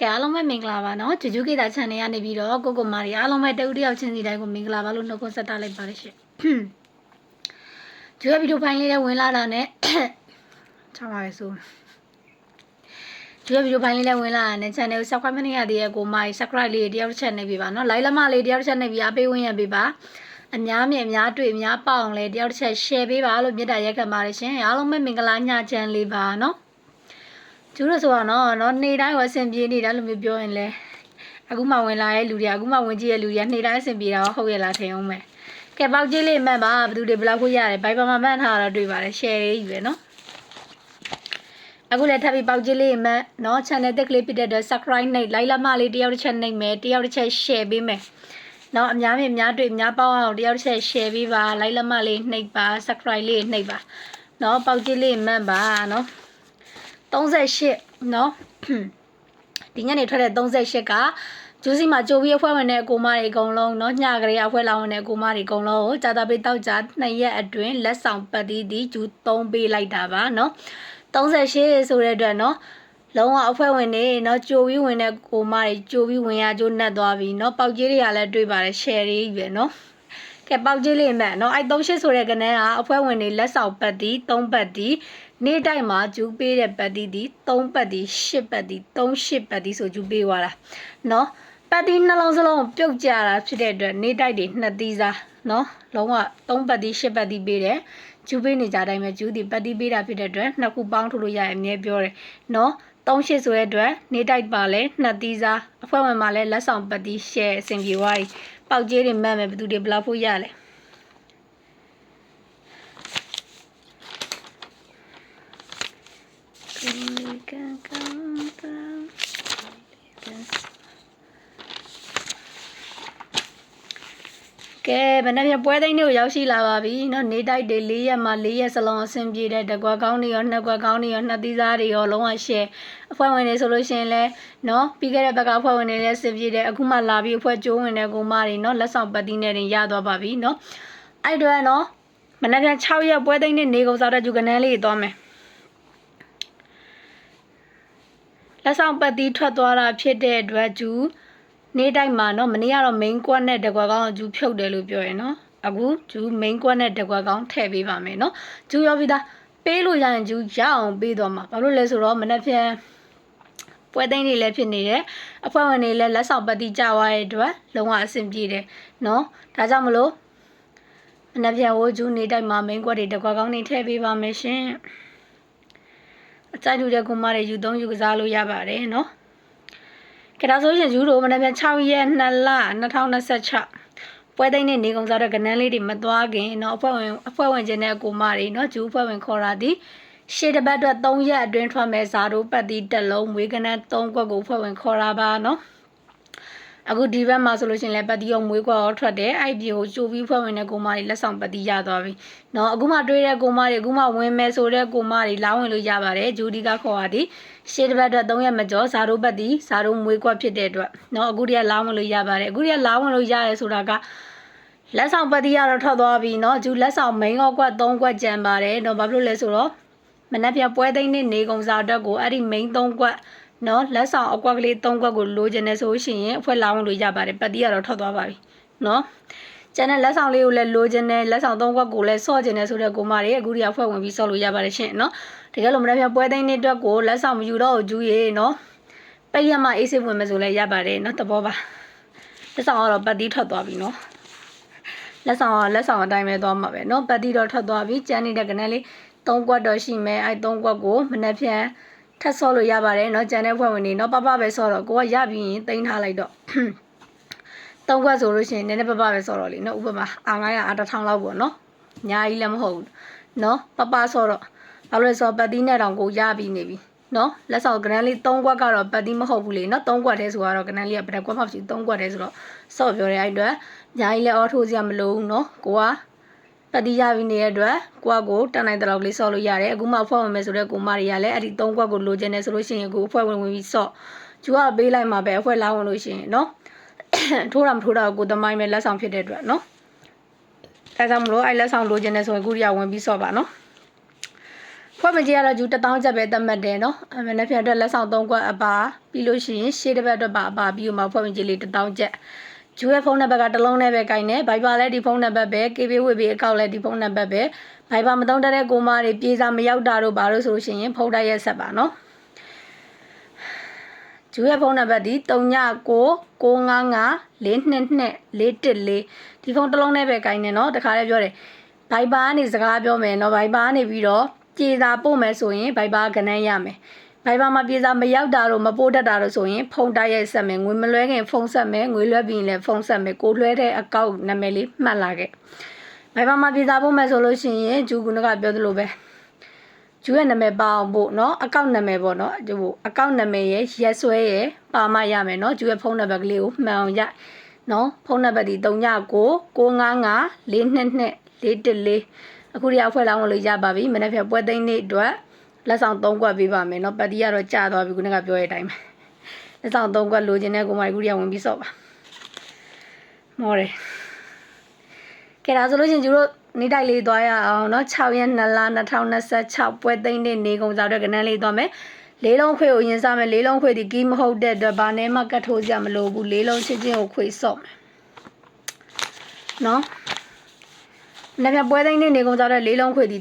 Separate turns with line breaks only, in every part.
ကဲအားလုံးပဲမင်္ဂလာပါနော်ဂျူဂျူကေတာ channel ကနေပြီးတော့ကိုမာရီအားလုံးပဲတဦးတယောက်ချင်းစီတိုင်းကိုမင်္ဂလာပါလို့နှုတ်ခွန်းဆက်ထားလိုက်ပါတယ်ရှင်ဂျူရဲ့ဗီဒီယိုဖိုင်လေးနဲ့ဝင်လာတာနဲ့ချပါရစို့ဂျူရဲ့ဗီဒီယိုဖိုင်လေးနဲ့ဝင်လာတာနဲ့ channel ကို subscribe မနေရသေးရဲ့ကိုမာရီ subscribe လေးတယောက်တစ်ချက်နေပြီပါနော် like လက်မလေးတယောက်တစ်ချက်နေပြီးအားပေးဝင်ရပေးပါအများမြင်အများတွေ့အများပေါအောင်လဲတယောက်တစ်ချက် share ပေးပါလို့မြတ်တာရက်ခံပါတယ်ရှင်အားလုံးပဲမင်္ဂလာညချမ်းလေးပါနော်ကျူးလို့ဆိုတော့နော်နေတိုင်းဝအဆင်ပြေနေတာလို့မျိုးပြောရင်လဲအခုမှဝင်လာတဲ့လူတွေအခုမှဝင်ကြည့်တဲ့လူတွေကနေတိုင်းအဆင်ပြေတာဟုတ်ရဲ့လားထင်အောင်မယ်ကဲပေါက်ကြီးလေးမှတ်ပါဘယ်သူတွေဘယ်လောက်ခွင့်ရတယ်ဘိုင်ပါမှာမှတ်ထားတာတွေ့ပါတယ် share လေးယူပဲနော်အခုလည်းထပ်ပြီးပေါက်ကြီးလေးမှတ်နော် channel တက်ကလေးဖြစ်တဲ့အတွက် subscribe နှိပ် like လက်မလေးတယောက်တစ်ချက်နှိပ်မယ်တယောက်တစ်ချက် share ပေးမယ်နော်အများမြင်အများတွေ့အများပေါအောင်တယောက်တစ်ချက် share ပေးပါ like လက်မလေးနှိပ်ပါ subscribe လေးနှိပ်ပါနော်ပေါက်ကြီးလေးမှတ်ပါနော်38နော်ဒီညနေထွက်တဲ့38ကဂျူးစီမှာကြိုပြီးအဖွဲဝင်တဲ့အကိုမတွေအကုန်လုံးနော်ညကလေးအဖွဲလာဝင်တဲ့အကိုမတွေအကုန်လုံးကိုကြာတာပေးတောက်ကြ2ရက်အတွင်းလက်ဆောင်ပတ်တီးဒီဂျူး3ပေးလိုက်တာပါနော်38ဆိုတဲ့အတွက်နော်လုံးဝအဖွဲဝင်နေနော်ကြိုပြီးဝင်တဲ့ကိုမတွေကြိုပြီးဝင်ရကြိုးနှက်သွားပြီနော်ပေါက်ကြီးတွေကလည်းတွေ့ပါတယ် share ရေးပဲနော်ကဲပေါက်ကြီးလေးမှနော်အဲ့38ဆိုတဲ့ကနန်းကအဖွဲဝင်တွေလက်ဆောင်ပတ်တီး3ပတ်တီးနေ့တိုင်းမှာဂျူးပေးတဲ့ပတ်တီးဒီ3ပတ်တီး10ပတ်တီး38ပတ်တီးဆိုဂျူးပေးသွားတာနော်ပတ်တီးနှလုံးစလုံးပြုတ်ကြတာဖြစ်တဲ့အတွက်နေ့တိုင်းတွေ2သီးစားနော်လုံးဝ3ပတ်တီး10ပတ်တီးပေးတယ်ဂျူးပေးနေကြတိုင်းပဲဂျူးဒီပတ်တီးပေးတာဖြစ်တဲ့အတွက်နှစ်ခုပေါင်းထုတ်လို့ရရင်အမြဲပြောတယ်နော်38ဆိုတဲ့အတွက်နေ့တိုင်းပါလဲ2သီးစားအဖွဲဝင်မှာလဲလက်ဆောင်ပတ်တီး share အဆင်ပြေသွားပြီပေါက်ကြီးတွေမှတ်မယ်ဘယ်သူတွေဘယ်လောက်ဖို့ရလဲကဲဘယ်နှပြပွဲသိန်းတွေကိုရောက်ရှိလာပါပြီเนาะနေတိုက်တွေ4ရက်မှာ4ရက်စလုံးအဆင်ပြေတဲ့တကွာကောင်းတွေရော2ကွာကောင်းတွေရော2သီးစားတွေရောလုံးဝ share အဖွဲ့ဝင်တွေဆိုလို့ရှိရင်လဲเนาะပြီးခဲ့တဲ့ဘက်ကအဖွဲ့ဝင်တွေလည်းအဆင်ပြေတယ်အခုမှလာပြီးအဖွဲ့ကျိုးဝင်တဲ့ကိုမတွေเนาะလက်ဆောင်ပတ်တီးနဲ့တင်ရသွားပါပြီเนาะအဲ့တော့เนาะမနက်ဖြန်6ရက်ပွဲသိန်းနဲ့နေကုန်စားတဲ့ဂျူကနန်းလေးသွားမယ်လက်ဆောင်ပတ်တီးထွက်သွားတာဖြစ်တဲ့အတွက်ဂျူနေ့တိုင်းမှာเนาะမနေ့ကတော့ main ကွက်နဲ့တကွာကောင်းဂျူဖြုတ်တယ်လို့ပြောရင်เนาะအခုဂျူ main ကွက်နဲ့တကွာကောင်းထည့်ပေးပါမယ်เนาะဂျူရောပြီးသားပေးလို့ရရင်ဂျူရအောင်ပေးသွားမှာဘာလို့လဲဆိုတော့မနေ့ပြန်ပွဲသိန်းတွေလည်းဖြစ်နေတယ်အဖွဲ့ဝင်တွေလည်းလက်ဆောင်ပတ်တီးကြသွားတဲ့အတွက်လုံးဝအဆင်ပြေတယ်เนาะဒါကြောင့်မလို့မနေ့ပြန်ဝဂျူနေတိုင်းမှာ main ကွက်တွေတကွာကောင်းနေထည့်ပေးပါမယ်ရှင်အကြိုက်တူတဲ့ကုမတွေယူသုံးယူကစားလို့ရပါတယ်เนาะကဲဒါဆိုရင်ယူတို့မနေ့ပြန်6ရက်2လ2026ပွဲသိန်းနဲ့နေကုန်စားတဲ့ကနန်းလေးတွေမသွားခင်เนาะအဖွဲ့ဝင်ချင်းတဲ့ကိုမတွေเนาะဂျူအဖွဲ့ဝင်ခေါ်တာဒီရှေ့တစ်ပတ်အတွက်3ရက်အတွင်းထွက်မဲ့ဇာတို့ပတ်တီးတစ်လုံးမွေးကနန်း3ကွက်ကိုအဖွဲ့ဝင်ခေါ်တာပါเนาะအခုဒီဘက်မှာဆိုလို့ရှိရင်လည်းပတ်တီးရောမွေးကွက်ရောထွက်တယ်အဲ့ဒီကိုကြိုပြီးဖွဲ့ဝင်တဲ့ကိုမတွေလက်ဆောင်ပတ်တီးရသွားပြီเนาะအခုမှတွေးတဲ့ကိုမတွေအခုမှဝင်မဲ့ဆိုတဲ့ကိုမတွေလာဝင်လို့ရပါတယ်ဂျူဒီကခေါ်တာဒီရှေ့တစ်ပတ်အတွက်3ရက်မကျော်ဇာတို့ပတ်တီးဇာတို့မွေးကွက်ဖြစ်တဲ့အတွက်เนาะအခုတည်းကလာဝင်လို့ရပါတယ်အခုတည်းကလာဝင်လို့ရတယ်ဆိုတာကလက်ဆောင်ပတ်တီးရတော့ထွက်သွားပြီเนาะဂျူလက်ဆောင် main ကွက်3ကွက်ကျန်ပါတယ်เนาะဘာဖြစ်လို့လဲဆိုတော့မနက်ဖြန်ပွဲသိန်းနဲ့နေကုန်စားအတွက်ကိုအဲ့ဒီ main 3ကွက်เนาะလက်ဆောင်အကွက်ကလေး3ကွက်ကိုလိုချင်တယ်ဆိုရှင်ရင်အဖွဲ့လာဝင်လို့ရပါတယ်ပတ်တီးရတော့ထွက်သွားပါပြီเนาะကျန်တဲ့လက်ဆောင်လေးကိုလည်းလိုချင်တယ်လက်ဆောင်3ကွက်ကိုလည်းဆော့ချင်တယ်ဆိုတဲ့ကိုမတွေအခုတည်းကဖွဲ့ဝင်ပြီးဆော့လို့ရပါတယ်ရှင်เนาะတကယ်လို့မနက်ဖြန်ပွဲသိန်းနဲ့အတွက်ကိုလက်ဆောင်မယူတော့ဂျူးရေเนาะပိတ်ရမှအေးစိဝင်မယ်ဆိုလည်းရပါတယ်เนาะတဘောပါလက်ဆောင်ကတော့ပတ်တီးထွက်သွားပြီเนาะလက်ဆောင်အတိုင်းပဲသွားမှာပဲเนาะပတ်တီးတော့ထွက်သွားပြီကျန်နေတဲ့ကနန်းလေး3ကွက်တော့ရှိမယ်အဲ3ကွက်ကိုမနက်ဖြန်ထပ်ဆော့လို့ရပါတယ်เนาะကျန်တဲ့ဖွဲ့ဝင်တွေเนาะပပပဲဆော့တော့ကိုကရပြီးရင်တင်ထားလိုက်တော့3ကွက်ဆိုလို့ရှိရင်နည်းနည်းပပပဲဆော့တော့လေเนาะဥပမာအား900အား1000လောက်ပေါ့เนาะအများကြီးလည်းမဟုတ်ဘူးเนาะပပဆော့တော့ဘာလို့လဲဆိုတော့ပတ်တီးနဲ့တောင်ကိုရပြီးနေပြီเนาะလက်ဆောင်ကနန်းလေး3ကွက်ကတော့ပတ်တီးမဟုတ်ဘူးလေเนาะ3ကွက်တည်းဆိုတော့ကနန်းလေးကဘယ်ကွက်မှမရှိ3ကွက်တည်းဆိုတော့ဆော့ပြောတဲ့အဲ့အတွက်ညာကြီးလည်းအော်ထိုးစရာမလိုဘူးเนาะကိုကပတ်တီးရပြီးနေတဲ့အတွက်ကိုတန်နိုင်တဲ့လောက်ကလေးဆော့လို့ရတယ်အခုမှအဖွဲ့ဝင်မယ်ဆိုတဲ့ကိုမတွေကလည်းအဲ့ဒီ3ကွက်ကိုလိုချင်တယ်ဆိုလို့ရှိရင်ကိုအဖွဲ့ဝင်ပြီးဆော့ဂျူကပေးလိုက်မှာပဲအဖွဲ့လာဝင်လို့ရှိရင်เนาะထိုးတာမထိုးတာကိုသမိုင်းပဲလက်ဆောင်ဖြစ်တဲ့အတွက်เนาะအဲကြောင့်မလို့အဲ့လက်ဆောင်လိုချင်တယ်ဆိုရင်ကိုရီးယားဝင်ပြီးဆော့ပါเนาะဖ ဖွဲ့မကြီးကတော့ဂျူ1000ကျပ်ပဲသတ်မှတ်တယ်နော်မနေ့ပြန်အတွက်လက်ဆောင်3ခွက်အပါပြီးလို့ရှိရင်ရှေ့တစ်ပတ်အတွက်ပါအပါပြီးမှဖွဲ့မကြီးလေး1000ကျပ်ဂျူရဲ့ဖုန်းနံပါတ်ကတစ်လုံးနဲ့ပဲကိုင်နေဘိုင်ဘာလည်းဒီဖုန်းနံပါတ်ပဲ KB ဝေပြီးအကောင့်လည်းဒီဖုန်းနံပါတ်ပဲဘိုင်ဘာမသုံးတဲ့ကိုမတွေပြေစာမရောက်တာတို့ဘာလို့ဆိုလို့ရှိရင်ဖုန်းတိုက်ရက်ဆက်ပါနော်ဂျူရဲ့ဖုန်းနံပါတ်ဒီ399955422414ဒီဖုန်းတစ်လုံးနဲ့ပဲကိုင်နေနော်တခါလည်းပြောတယ်ဘိုင်ဘာကနေစကားပြောမယ်နော်ဘိုင်ဘာကနေပြီးတော့ပြေစာပို့မယ်ဆိုရင်ဘိုင်ဘာကဏ္ဍရမယ်ဘိုင်ဘာမှာပြေစာမရောက်တာတို့မပို့တတ်တာတို့ဆိုရင်ဖုန်းတိုက်ရိုက်ဆက်မယ်ငွေမလွှဲခင်ဖုန်းဆက်မယ်ငွေလွှဲပြီးရင်လည်းဖုန်းဆက်မယ်ကိုလွှဲတဲ့အကောင့်နာမည်လေးမှတ်လာခဲ့ဘိုင်ဘာမှာပြေစာပို့မယ်ဆိုလို့ရှိရင်ဂျူကပြောသလိုပဲဂျူရဲ့နာမည်ပါအောင်ပို့နော်အကောင့်နာမည်ပေါ့နော်ဂျူအကောင့်နာမည်ရဲ့ရက်စွဲရဲ့ပါမရမယ်နော်ဂျူရဲ့ဖုန်းနံပါတ်ကလေးကိုမှန်အောင်ရနော်ဖုန်းနံပါတ်ဒီ399955422414အခုဒီအဖွဲလောင်းလို့ရပါပြီမနေ့ကပွဲသိမ်းနေ့အတွက်လက်ဆောင်3ခွက်ပေးပါမယ်เนาะပတ်တီကတော့ကြာသွားပြီခုနကပြောတဲ့အတိုင်းပဲလက်ဆောင်3ခွက်လိုချင်တဲ့ကိုမကြီးခုဒီကဝင်ပြီးစော့ပါမော်တယ်ကဲဒါဆိုလို့ချင်းကျတို့နေ့တိုက်လေးသွားရအောင်เนาะ6ရက်2လ2026ပွဲသိမ်းနေ့နေကုန်စားတဲ့ကဏ္ဍလေးသွားမယ်လေးလုံးခွေကိုရင်စားမယ်လေးလုံးခွေဒီကီးမဟုတ်တဲ့အတွက်ဘာနဲ့မှကတ်ထိုးစရာမလိုဘူးလေးလုံးချင်းချင်းကိုခွေစော့မယ်เนาะနပြပွဲသိန်းနေကုန်ကြတဲ့လေးလုံးခွေဒီ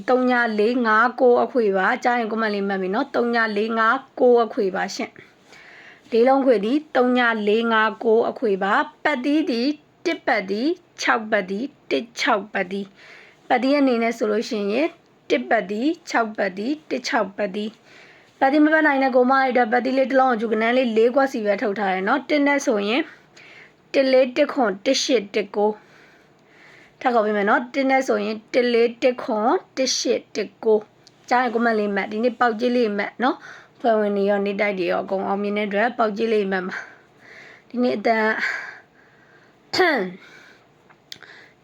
3459အခွေပါကြားရင်ကွန်မန့်လေးမှတ်ပြီနော်3459အခွေပါရှင့်လေးလုံးခွေဒီ3459အခွေပါပတ်တီးဒီ1ပတ်ဒီ6ပတ်ဒီ16ပတ်ဒီပတ်တီးအနေနဲ့ဆိုလို့ရှိရင်1ပတ်ဒီ6ပတ်ဒီ16ပတ်ဒီပတ်တီးမပတ်နိုင်တဲ့ကိုမအတွက်ပတ်တီးလေးတစ်လုံးကိုဂျူကနန်းလေး4ခွက်စီပဲထုတ်ထားတယ်နော်1နဲ့ဆိုရင်14 1ခွန်18 19ထပ်ခေါ်ပေးမယ်နော်1နဲ့ဆိုရင်14 ခွန်18 19ကြားရင်ကွန်မန့်လေးမှတ်ဒီနေ့ပေါက်ကြီးလေးမှတ်နော်ဖွဲ့ဝင်နေရောနေတိုက်တွေရောအကုန်အောင်မြင်တဲ့အတွက်ပေါက်ကြီးလေးမှတ်မှာဒီနေ့အတန်း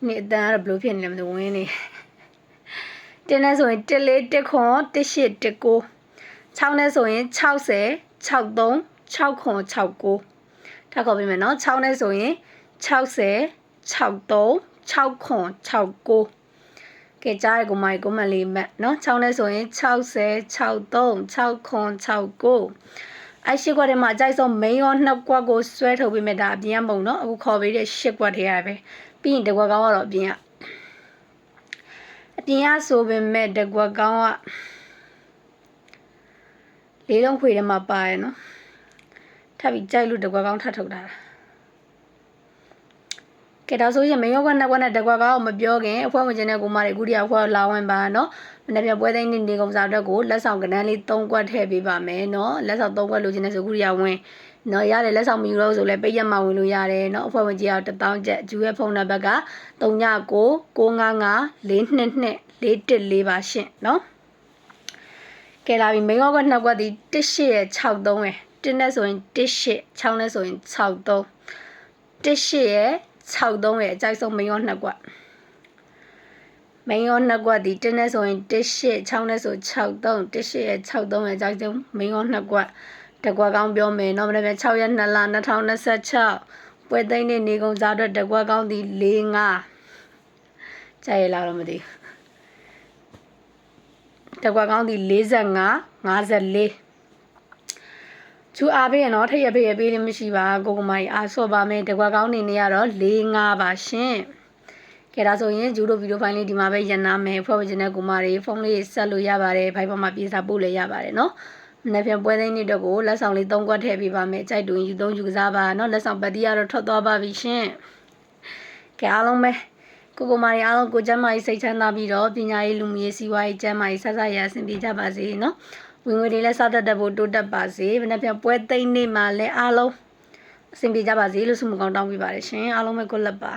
နေ့အတန်းကတော့ဘယ်လိုဖြစ်နေလဲမသိဘူးဝင်နေ1နဲ့ဆိုရင်14 ခွန်18 19 6နဲ့ဆိုရင်60 63 6ခွန်69ထပ်ခေါ်ပေးမယ်နော်6နဲ့ဆိုရင်60 63 6ခွန်69ကဲကြားရကိုမိုင်ကိုမလေးမှတ်နော်6နဲ့ဆိုရင်60 63 6ခွန်69အဲ့8ခွက်ထဲမှာအကြိုက်ဆုံး main ရော2ခွက်ကိုဆွဲထုတ်ပေးမယ်ဒါအပြင်ကမုံနော်အခုခေါ်ပေးတဲ့8ခွက်ထဲရပဲပြီးရင်တကွက်ကောင်းကတော့အပြင်ကဆိုပေမဲ့တကွက်ကောင်းကလေးလုံးခွေထဲမှာပါရနော်ထပ်ပြီးကြိုက်လို့တကွက်ကောင်းထပ်ထုတ်တာကဲဒါဆိုရင်မယောကနှစ်ခွက်နဲ့တကွက်ကောင်းမပြောခင်အဖွဲဝင်ခြင်းတဲ့ကိုမတွေအခုတည်းအဖွဲလာဝင်ပါနော်မနေ့ကပွဲသိမ်းနေကုန်စားအတွက်ကိုလက်ဆောင်ကဏ္ဍလေး3ခွက်ထည့်ပေးပါမယ်နော်လက်ဆောင်3ခွက်လိုချင်တဲ့ဆိုအခုတည်းဝင်နော်ရတယ်လက်ဆောင်မယူလို့ဆိုလဲပိတ်ရက်မှဝင်လို့ရတယ်နော်အဖွဲဝင်ကြီးက1000ကျပ်ဂျူရဲ့ဖုန်းနံပါတ်က399955422414ပါရှင့်နော်ကဲလာပြီမယောကနှစ်ခွက်ဒီ18ရဲ့63ရဲ့1နဲ့ဆိုရင်18 6နဲ့ဆိုရင်63 18ရဲ့63ရဲ့အကြိုက်ဆုံးမယော2ခွက်မယော2ခွက်ဒီ1နဲ့ဆိုရင်18 6နဲ့ဆို63 18ရဲ့63ရဲ့အကြိုက်ဆုံးမယော2ခွက်တကွက်ကောင်းပြောမယ်နော်မနေ့က6ရက်2လ2026ပွဲသိမ်းနေကုန်စားအတွက်တကွက်ကောင်းဒီ45ကြိုက်ရလားတော့မသိဘူးတကွက်ကောင်းဒီ45 54ကျူအားပေးရနော်ထရက်ပေးရပေးလို့မရှိပါကိုကမကြီးအားဆော့ပါမယ်တကွက်ကောင်းနေရတော့45ပါရှင်ကဲဒါဆိုရင်ဂျူတို့ဗီဒီယိုဖိုင်လေးဒီမှာပဲရန်နာမယ်ဖွဲ့ဝချင်တဲ့ကိုမတွေဖုန်းလေးဆက်လို့ရပါတယ်ဖိုင်ပေါ်မှာပြေစာပို့လည်းရပါတယ်နော်မနေ့ကပွဲသိမ်းနေ့တော့ကိုလက်ဆောင်လေး3ခွက်ထည့်ပေးပါမယ်ကြိုက်တူယူ3ယူကစားပါနော်လက်ဆောင်ပတ်တီးကတော့ထွက်သွားပါပြီရှင်ကဲအားလုံးပဲကိုမတွေအားလုံးကိုကျမ်းမာရေးစိတ်ချမ်းသာပြီးတော့ပညာရေးလူမှုရေးစီးပွားရေးကျမ်းမာရေးဆက်ဆက်ရအဆင်ပြေကြပါစေနော်ဝင်ငွေတွေလည်းစားတတ်တဲ့ဖို့တိုးတက်ပါစေမနေ့ကပွဲသိမ်းနေ့မှာလည်းအားလုံးအဆင်ပြေကြပါစေလို့ဆုမကောင်းတောင်းပေးပါတယ်ရှင်အားလုံးပဲကိုလက်ပါ